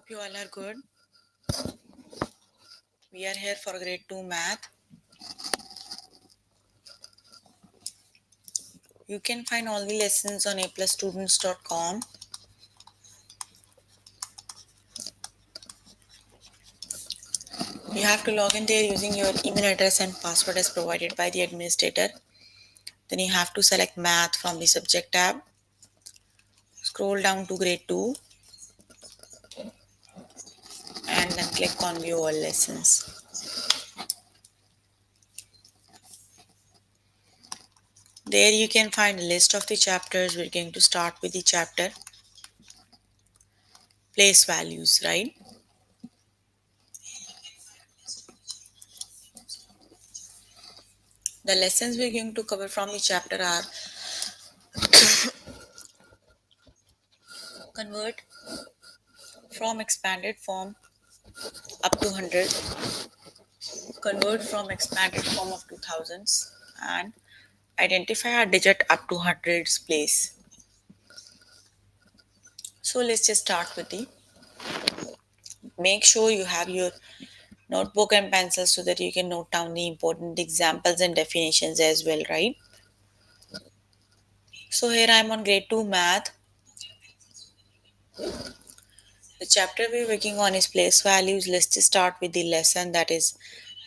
You all are good. We are here for grade 2 math. You can find all the lessons on aplusstudents.com. You have to log in there using your email address and password as provided by the administrator. Then you have to select math from the subject tab. Scroll down to grade 2 and then click on view all lessons. There you can find a list of the chapters. We're going to start with the chapter place values, right? The lessons we're going to cover from the chapter are convert from expanded form up to 100, convert from expanded form of 2000s, and identify a digit up to hundreds place. So let's just start with the make sure you have your notebook and pencil so that you can note down the important examples and definitions as well, right? So here I'm on grade 2 math. The chapter we're working on is place values. Let's just start with the lesson that is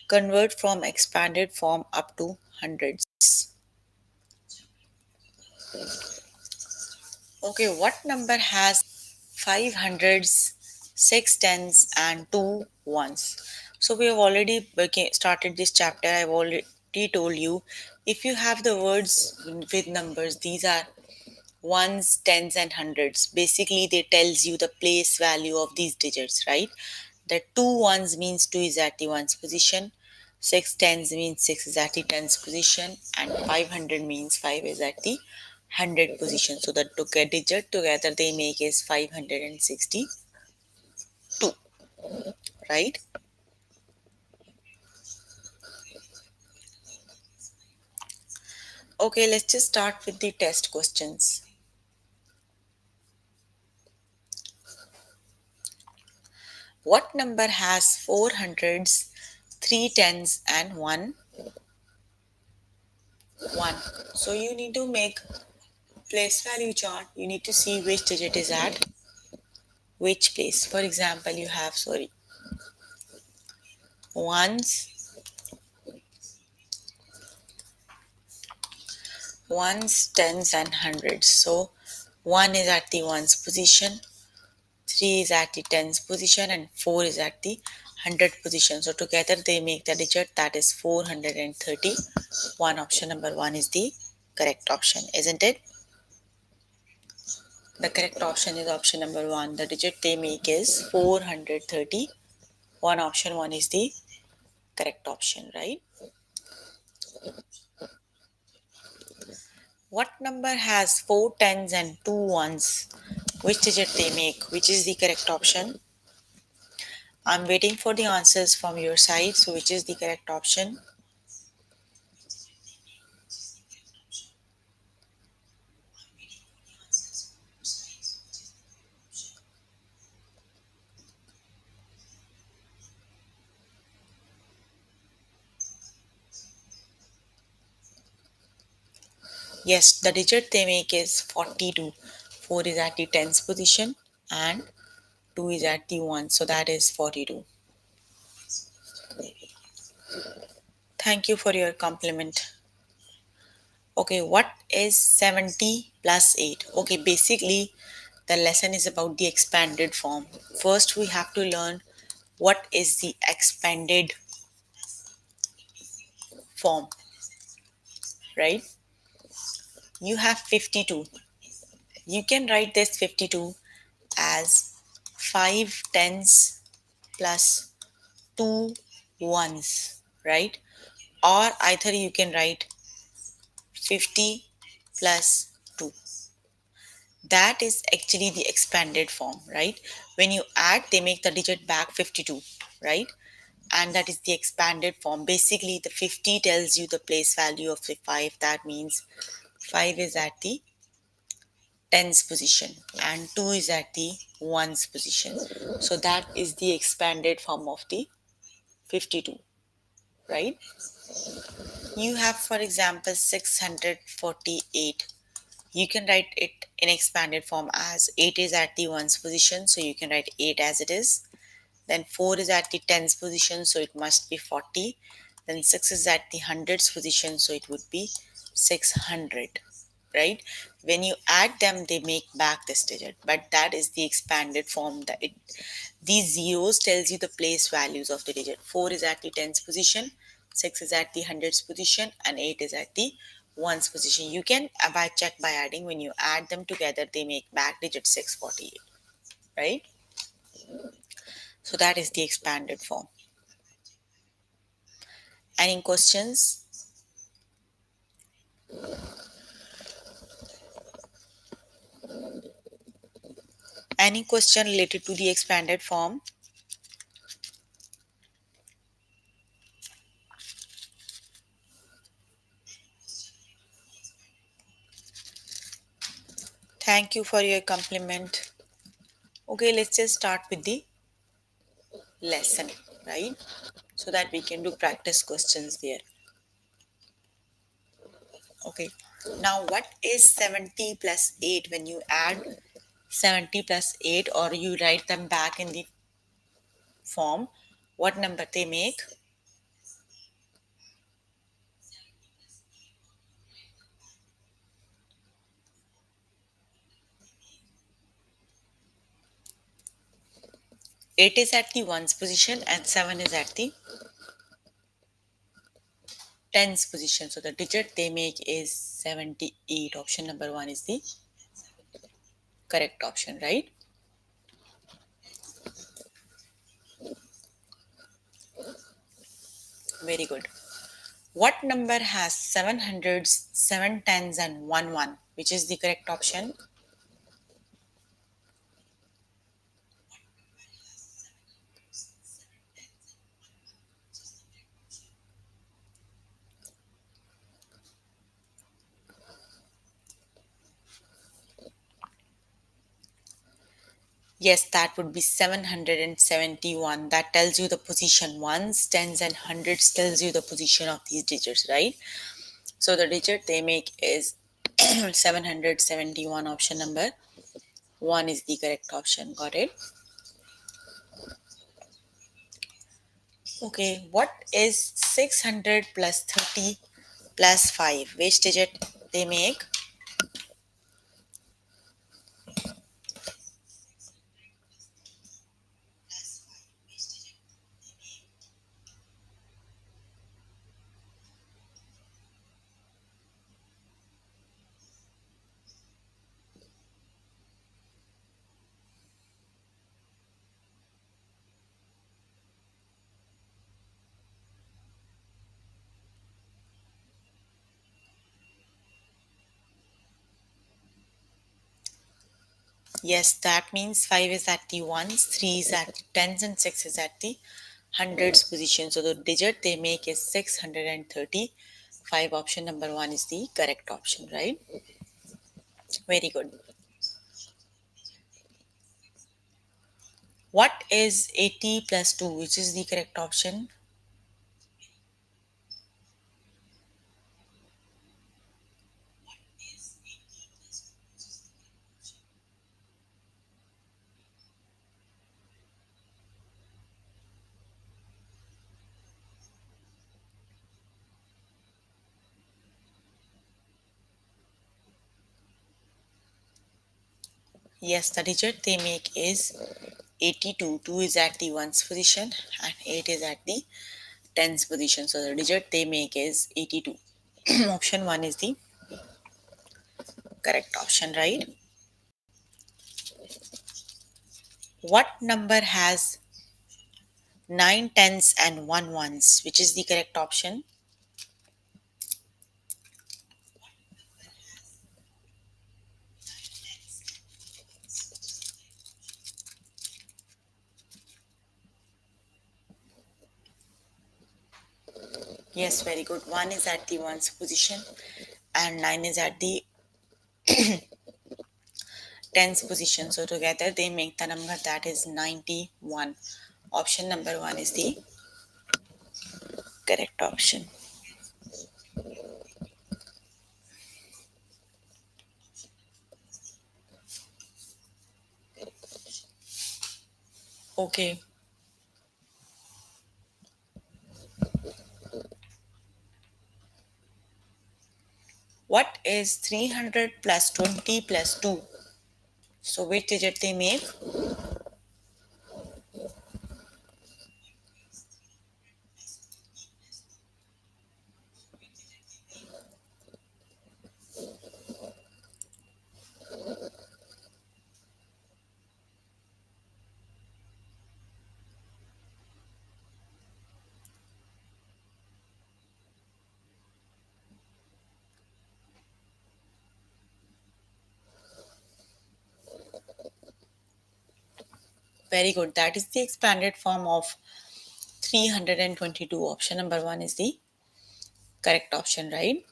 convert from expanded form up to hundreds. Okay, what number has five hundreds, six tens, and two ones? So we have already started this chapter. I've already told you if you have the words with numbers, these are ones, tens, and hundreds. Basically, they tells you the place value of these digits, right? The two ones means two is at the ones position. Six tens means six is at the tens position, and 500 means five is at the hundred position. So the two digit together they make is 562, right? Okay, let's just start with the test questions. What number has four hundreds, three tens, and one? One. So you need to make place value chart. You need to see which digit is at which place. For example, you have ones, ones, tens, and hundreds. So one is at the ones position, three is at the tens position, and four is at the hundred position. So together they make the digit that is 430. One option number one is the correct option, isn't it? The correct option is option number one. The digit they make is 430. One option one is the correct option, right? What number has four tens and two ones? Which digit they make? Which is the correct option? I'm waiting for the answers from your side. So, which is the correct option? Yes, the digit they make is 42. 4 is at the tens position and 2 is at the 1. So, that is 42. Thank you for your compliment. Okay, what is 70 plus 8? Okay, basically, the lesson is about the expanded form. First, we have to learn what is the expanded form, right? You have 52. You can write this 52 as 5 tens plus 2 ones, right? Or either you can write 50 plus 2. That is actually the expanded form, right? When you add, they make the digit back 52, right? And that is the expanded form. Basically, the 50 tells you the place value of the 5. That means 5 is at the tens position and 2 is at the ones position. So that is the expanded form of the 52, right? You have, for example, 648. You can write it in expanded form as 8 is at the ones position, so you can write 8 as it is. Then 4 is at the tens position, so it must be 40. Then 6 is at the hundreds position, so it would be 600, right? When you add them, they make back this digit, but that is the expanded form. These zeros tells you the place values of the digit. 4 is at the tens position, 6 is at the hundreds position, and 8 is at the ones position. You can by check by adding. When you add them together, they make back digit 648, right? So that is the expanded form. Any questions? Any question related to the expanded form? Thank you for your compliment. Okay, let's just start with the lesson, right? So that we can do practice questions there. Okay. Now, what is 70 plus 8 when you add 70 plus 8 or you write them back in the form? What number they make? Eight is at the ones position and 7 is at the tens position. So the digit they make is 78. Option number 1 is the correct option, right? Very good. What number has 7 hundreds, 7 tens, and 1 1? Which is the correct option? Yes, that would be 771. That tells you the position. Ones, tens, and hundreds tells you the position of these digits, right? So the digit they make is 771. Option number 1 is the correct option. Got it? Okay, what is 600 plus 30 plus 5? Which digit they make? Yes, that means 5 is at the ones, 3 is at the tens, and 6 is at the hundreds position. So the digit they make is 630. 5 option number 1 is the correct option, right? Very good. What is 80 plus 2, which is the correct option? Yes, the digit they make is 82. 2 is at the ones position and 8 is at the tens position. So the digit they make is 82. Option 1 is the correct option, right? What number has 9 tens and 1 ones, which is the correct option? Yes, very good. 1 is at the ones position and 9 is at the tens position. So together they make the number that is 91. Option number 1 is the correct option. Okay. What is 300 plus 20 plus 2? So which digit they make? Very good. That is the expanded form of 322. Option number 1 is the correct option, right?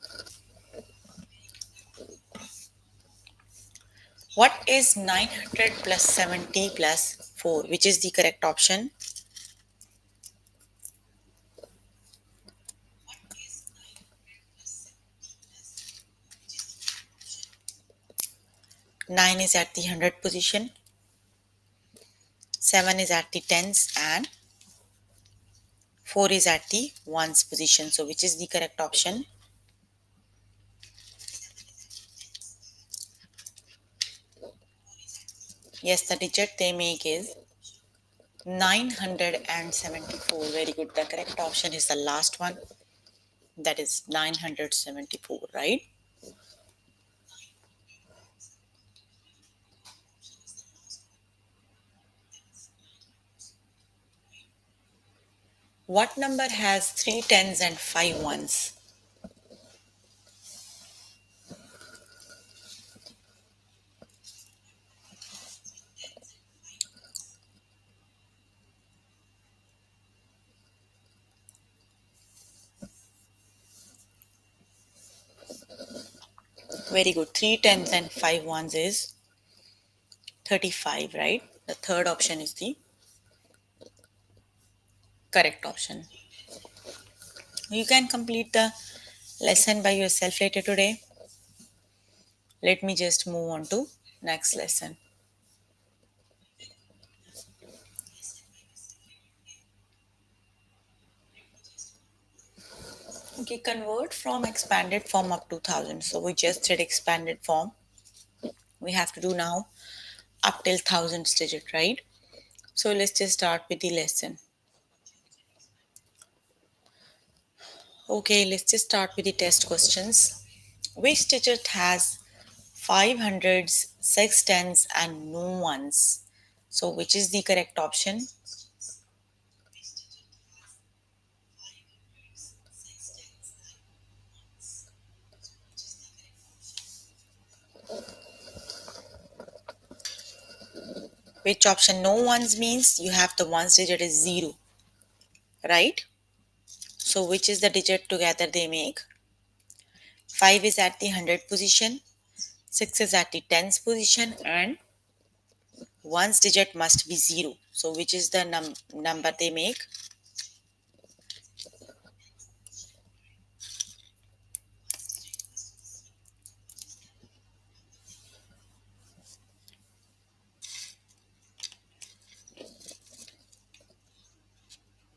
What is 900 plus 70 plus 4? Which is the correct option? 9 is at the 100 position, 7 is at the tens, and 4 is at the ones position. So which is the correct option? Yes, the digit they make is 974. Very good. The correct option is the last one. That is 974, right? What number has three tens and five ones? Very good. Three tens and five ones is 35, right? The third option is the correct option. You can complete the lesson by yourself later today. Let me just move on to next lesson. Okay, convert from expanded form up to 1000. So we just did expanded form. We have to do now up till thousands digit, right? So let's just start with the lesson. Okay, let's just start with the test questions. Which digit has five hundreds, six tens, and no ones? So which is the correct option? Which option? No ones means you have the ones digit is zero, right? So which is the digit together they make? 5 is at the 100 position, 6 is at the tens position, and one's digit must be 0. So which is the number they make?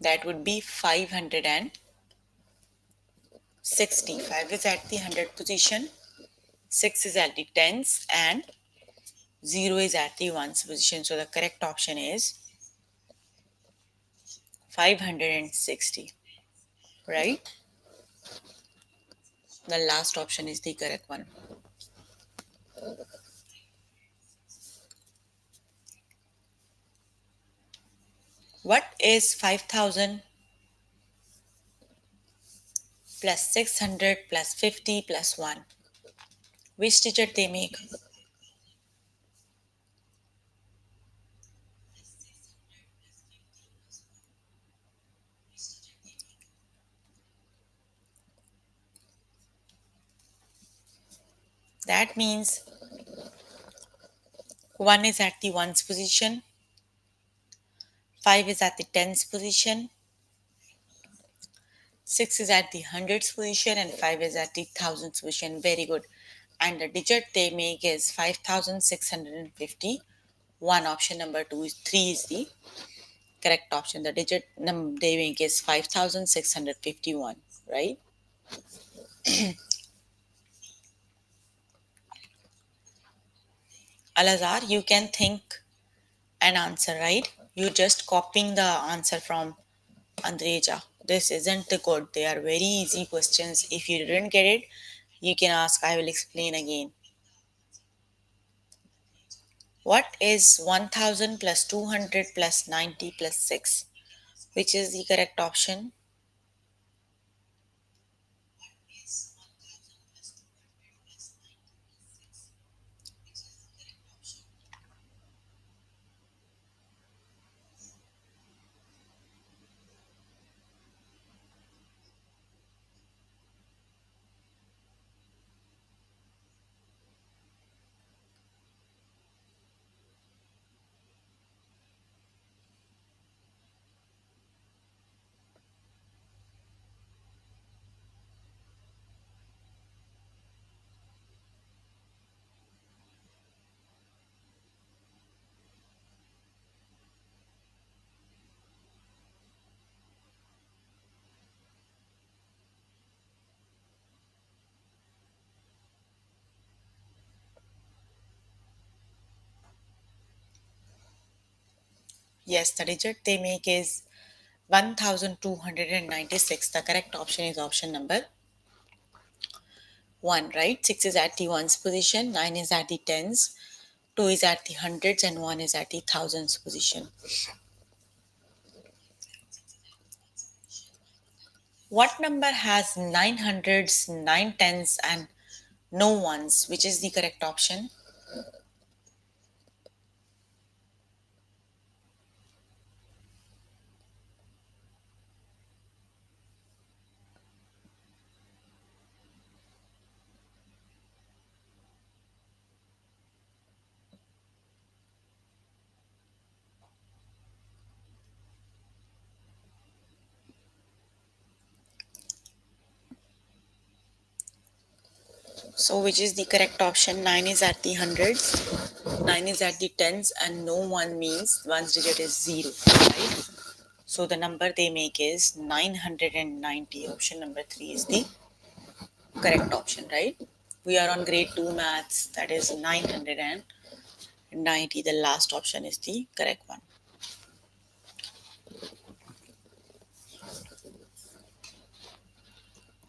That would be 560. 5 is at the 100 position, 6 is at the tens, and 0 is at the ones position. So the correct option is 560, right? The last option is the correct one. What is 5000 plus 600 plus 50 plus 1? Which digit they make? That means 1 is at the ones position, 5 is at the tens position, 6 is at the hundreds position, and 5 is at the thousands position. Very good. And the digit they make is 5650. One option number 2 is 3 is the correct option. The digit they make is 5651, right? Alazar, you can think an answer, right? You're just copying the answer from Andreja. This isn't the good. They are very easy questions. If you didn't get it, you can ask. I will explain again. What is 1000 plus 200 plus 90 plus 6? Which is the correct option? Yes, the digit they make is 1296. The correct option is option number 1, right? 6 is at the ones position, 9 is at the tens, 2 is at the hundreds, and 1 is at the thousands position. What number has 9 hundreds, 9 tens, and no ones? Which is the correct option? So, which is the correct option? 9 is at the hundreds, 9 is at the tens, and no one means one's digit is 0, right? So, the number they make is 990. Option number 3 is the correct option, right? We are on grade 2 maths, that is 990. The last option is the correct one.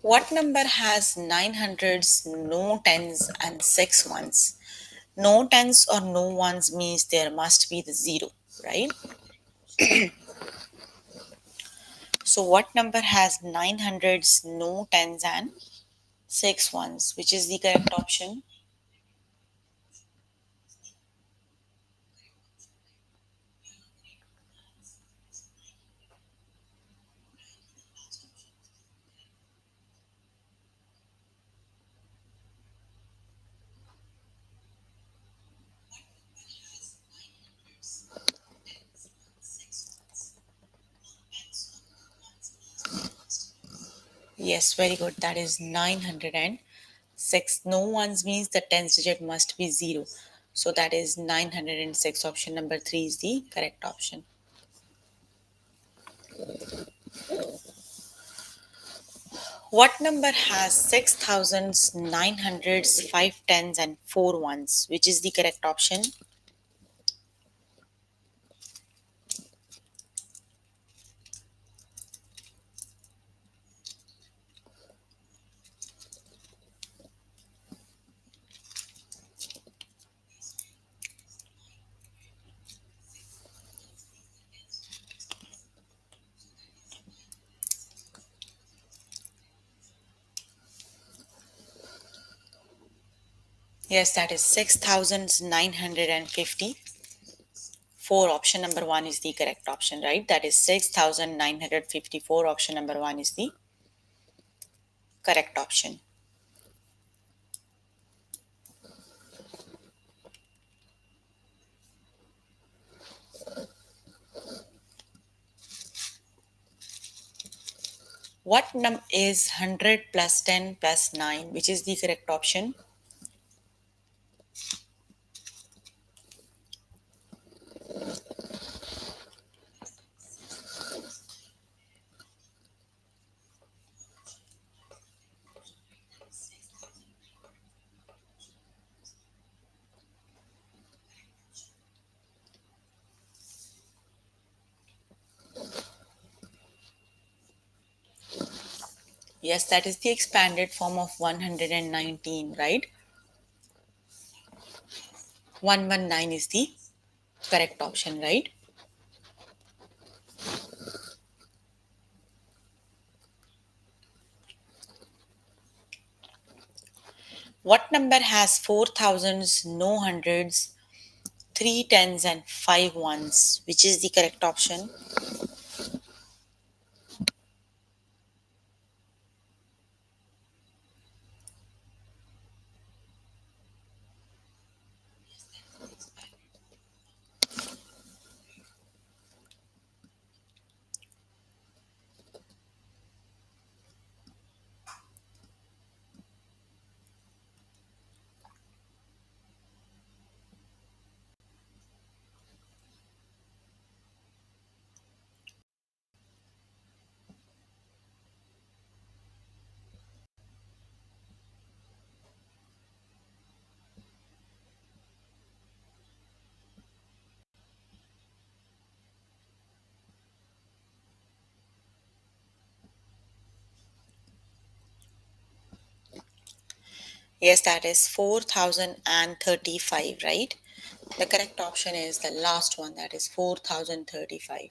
What number has 9 hundreds, no tens, and 6 ones? No tens or no ones means there must be the 0, right? So, what number has 9 hundreds, no tens, and 6 ones? Which is the correct option? Yes, very good. That is 906. No ones means the tens digit must be 0. So, that is 906. Option number 3 is the correct option. What number has 6,000s, 900s, 5 tens, and 4 ones? Which is the correct option? Yes, that is 6,950. 4 option number 1 is the correct option, right? That is 6,954. Option number 1 is the correct option. What num is 100 plus 10 plus 9, which is the correct option? Yes, that is the expanded form of 119, right? 119 is the correct option, right? What number has four thousands, no hundreds, three tens, and five ones? Which is the correct option? Yes, that is 4035, right? The correct option is the last one, that is 4035.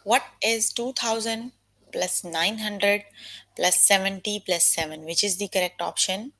What is 2000 plus 900 plus 70 plus 7? Which is the correct option?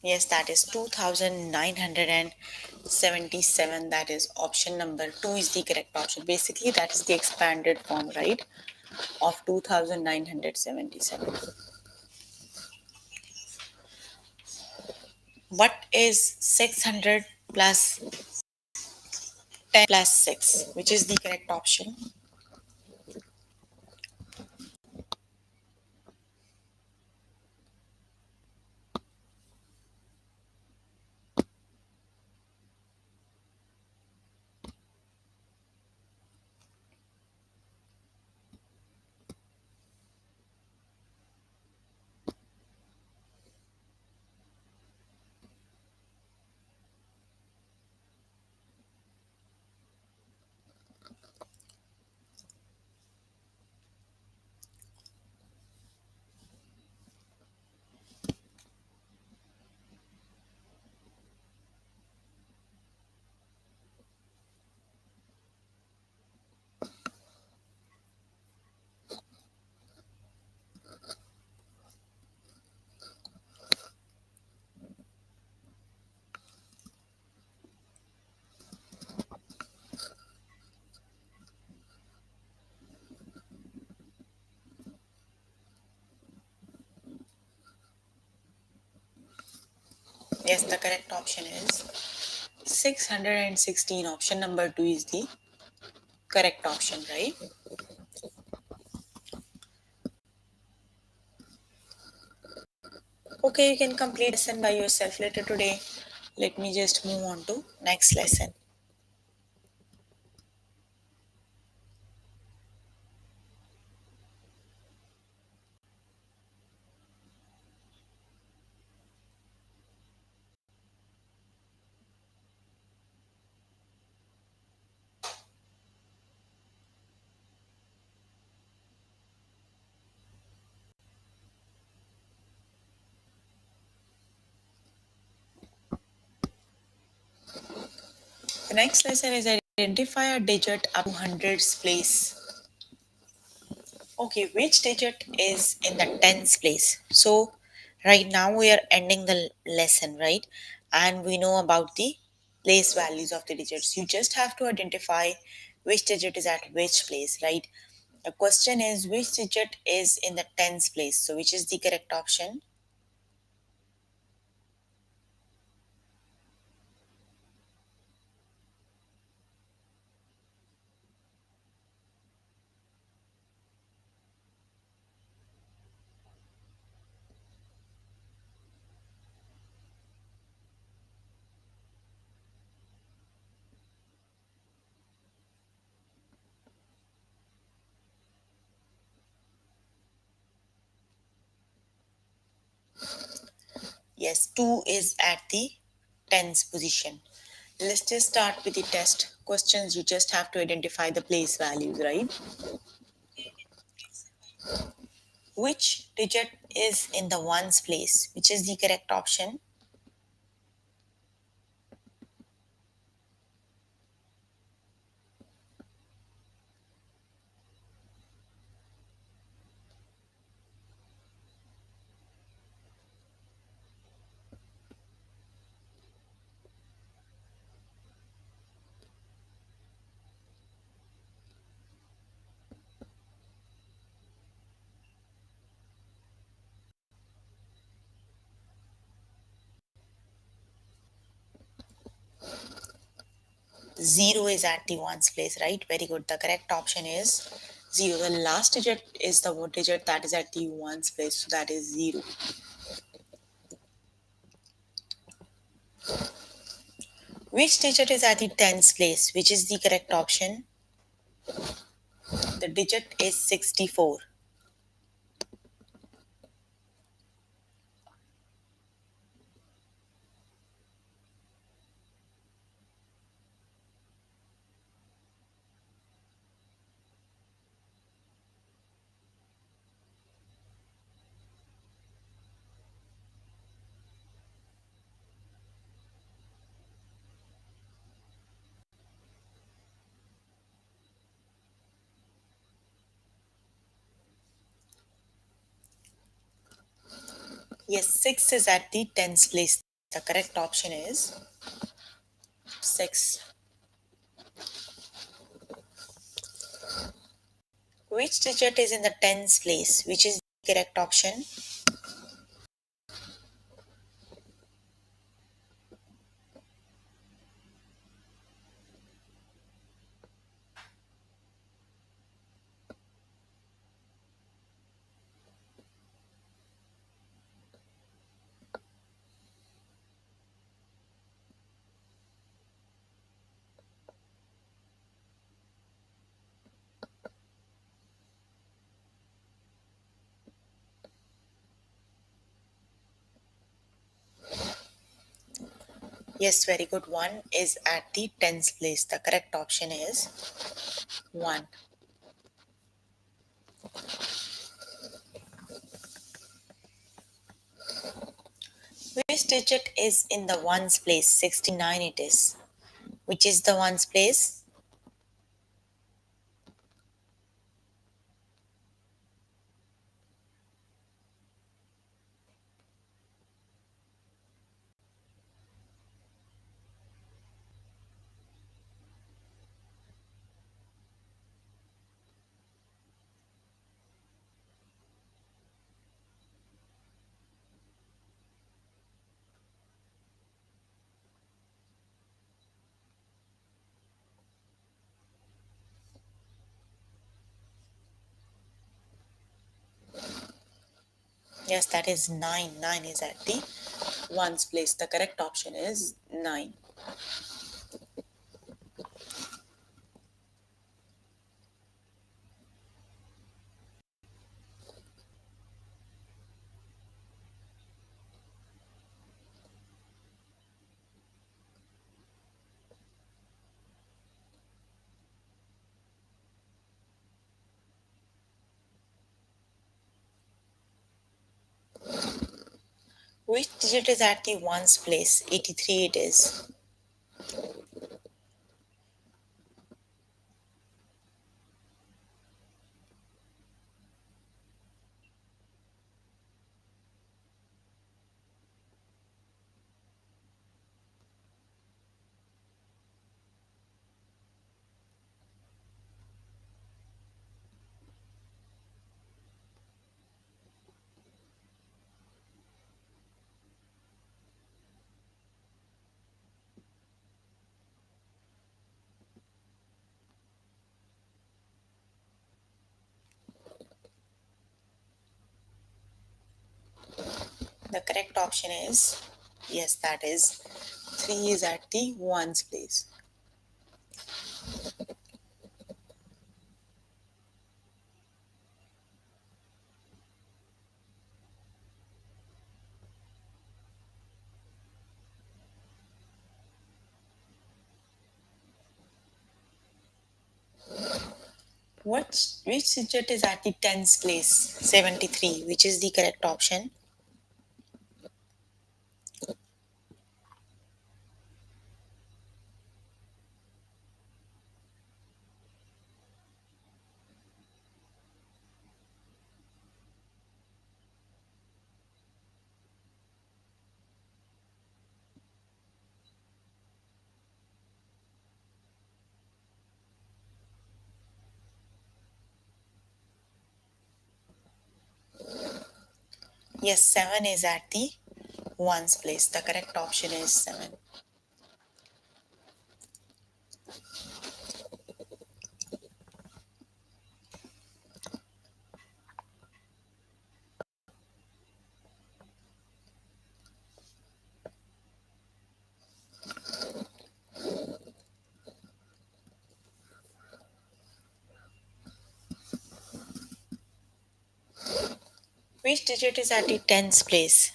Yes, that is 2977. That is option number 2 is the correct option. Basically, that is the expanded form, right, of 2977. What is 600 plus 10 plus 6? Which is the correct option? Yes, the correct option is 616. Option number 2 is the correct option, right? Okay, you can complete lesson by yourself later today. Let me just move on to next lesson. The next lesson is identify a digit up to hundreds place. Okay, which digit is in the tens place? So, right now we are ending the lesson, right? And we know about the place values of the digits. You just have to identify which digit is at which place, right? The question is which digit is in the tens place? So, which is the correct option? Yes, 2 is at the tens position. Let's just start with the test questions. You just have to identify the place values, right? Which digit is in the ones place? Which is the correct option? 0 is at the ones place, right? Very good. The correct option is 0. The last digit is the digit that is at the ones place, so that is 0. Which digit is at the tens place? Which is the correct option? The digit is 64. Yes, 6 is at the tens place. The correct option is 6. Which digit is in the tens place? Which is the correct option? Yes, very good. 1 is at the tens place. The correct option is 1. Which digit is in the ones place? 69 it is. Which is the ones place? Yes, that is 9. 9 is at the ones place. The correct option is 9. Which digit is at the ones place? 83 it is. The correct option is yes, that is 3 is at the ones place. Which digit is at the tens place? 73, which is the correct option? Yes, 7 is at the ones place. The correct option is 7. Which digit is at the tens place?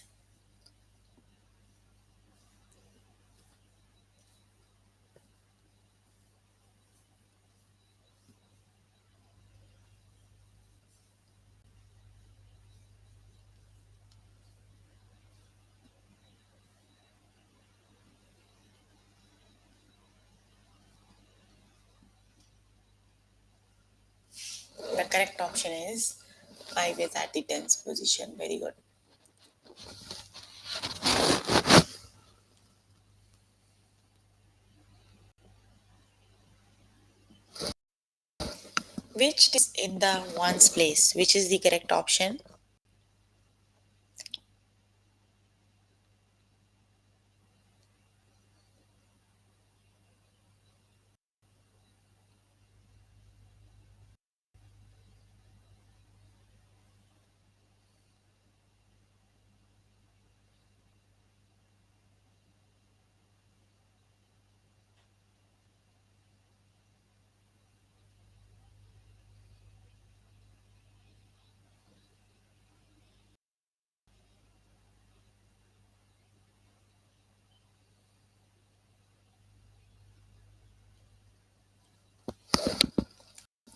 The correct option is 5 is at the tens position. Very good. Which is in the ones place? Which is the correct option?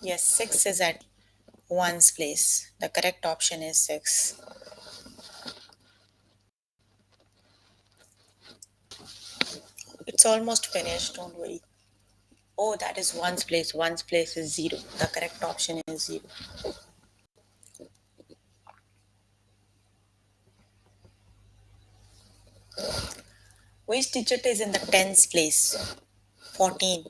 Yes, 6 is at ones place. The correct option is 6. It's almost finished, don't worry. Oh, that is ones place. Ones place is 0. The correct option is 0. Which digit is in the tens place? 14.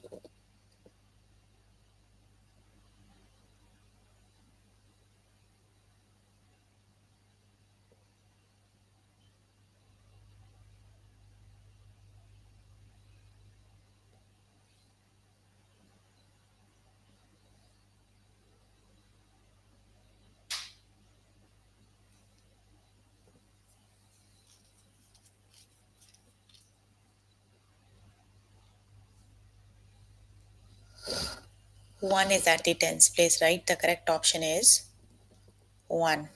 One is at the tens place, right? The correct option is 1.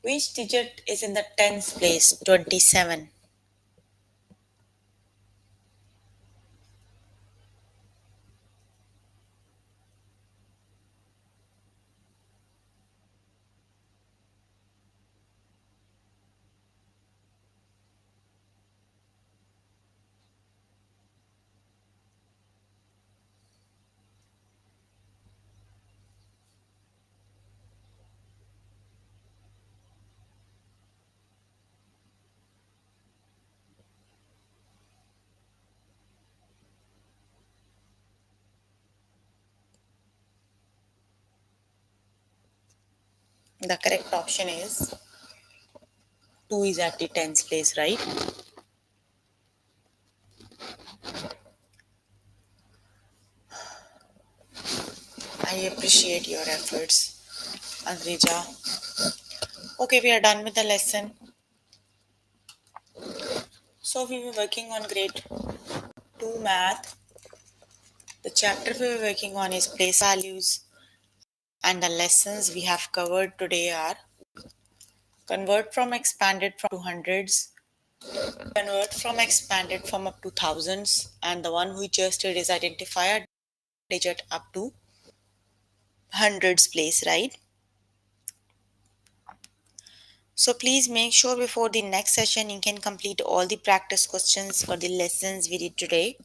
Which digit is in the tens place? 27. The correct option is 2 is at the tens place, right? I I appreciate your efforts, Andreja. Okay, we are done with the lesson. So we were working on grade 2 math. The chapter we were working on is place values, and the lessons we have covered today are convert from expanded from to hundreds, convert from expanded from up to thousands, and the one we just did is identify a digit up to hundreds place, right? So please make sure before the next session you can complete all the practice questions for the lessons we did today.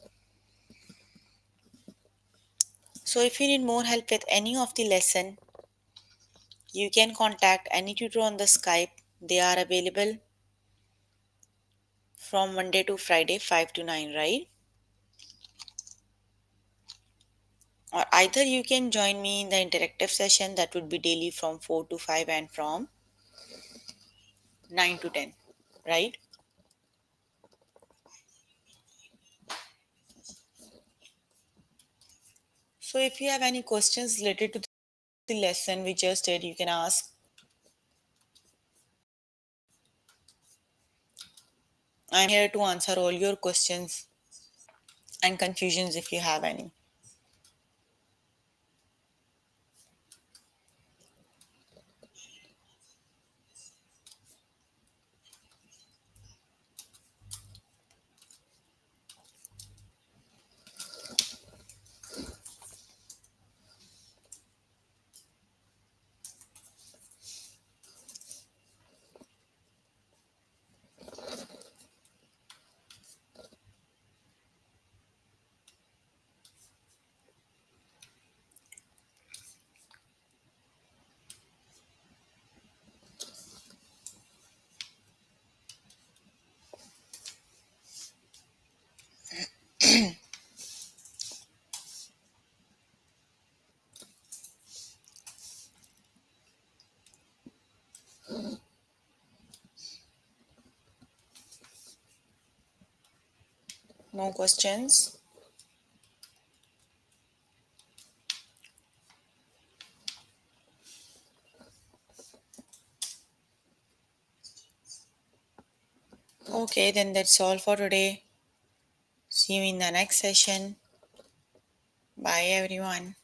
So if you need more help with any of the lesson, you can contact any tutor on the Skype. They are available from Monday to Friday 5 to 9, right? Or either you can join me in the interactive session that would be daily from 4 to 5 and from 9 to 10, right? So if you have any questions related to the lesson we just did, you can ask. I'm here to answer all your questions and confusions if you have any. No questions? Okay, then that's all for today. See you in the next session. Bye, everyone.